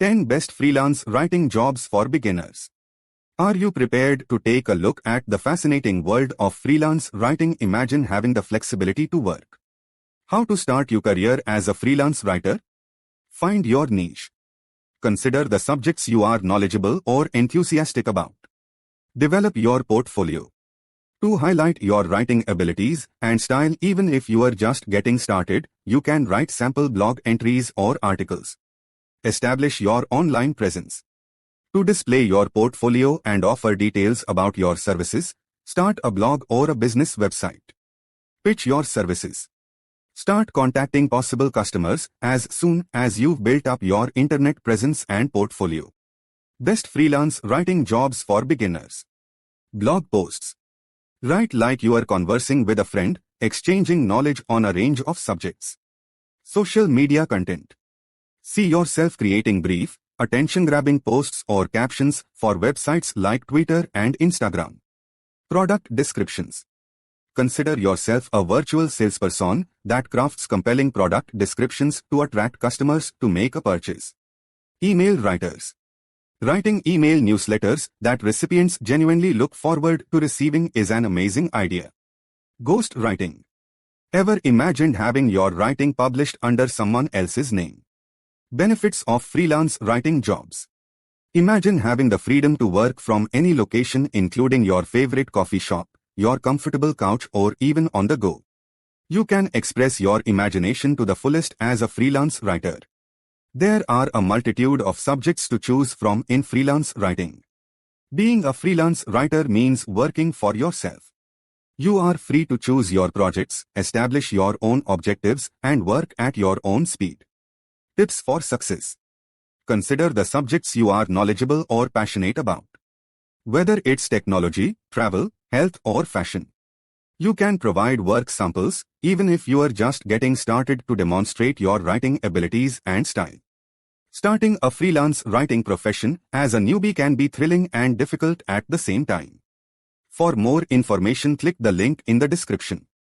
10 Best Freelance Writing Jobs for Beginners. Are you prepared to take a look at the fascinating world of freelance writing? Imagine having the flexibility to work. How to start your career as a freelance writer? Find your niche. Consider the subjects you are knowledgeable or enthusiastic about. Develop your portfolio. To highlight your writing abilities and style. Even if you are just getting started, you can write sample blog entries or articles. Establish your online presence. To display your portfolio and offer details about your services, start a blog or a business website. Pitch your services. Start contacting possible customers as soon as you've built up your internet presence and portfolio. Best freelance writing jobs for beginners. Blog posts. Write like you are conversing with a friend, exchanging knowledge on a range of subjects. Social media content. See yourself creating brief, attention-grabbing posts or captions for websites like Twitter and Instagram. Product descriptions. Consider yourself a virtual salesperson that crafts compelling product descriptions to attract customers to make a purchase. Email writers. Writing email newsletters that recipients genuinely look forward to receiving is an amazing idea. Ghost writing. Ever imagined having your writing published under someone else's name? Benefits of freelance writing jobs. Imagine having the freedom to work from any location, including your favorite coffee shop, your comfortable couch, or even on the go. You can express your imagination to the fullest as a freelance writer. There are a multitude of subjects to choose from in freelance writing. Being a freelance writer means working for yourself. You are free to choose your projects, establish your own objectives, and work at your own speed. Tips for success. Consider the subjects you are knowledgeable or passionate about. Whether it's technology, travel, health, or fashion. You can provide work samples, even if you are just getting started, to demonstrate your writing abilities and style. Starting a freelance writing profession as a newbie can be thrilling and difficult at the same time. For more information, click the link in the description.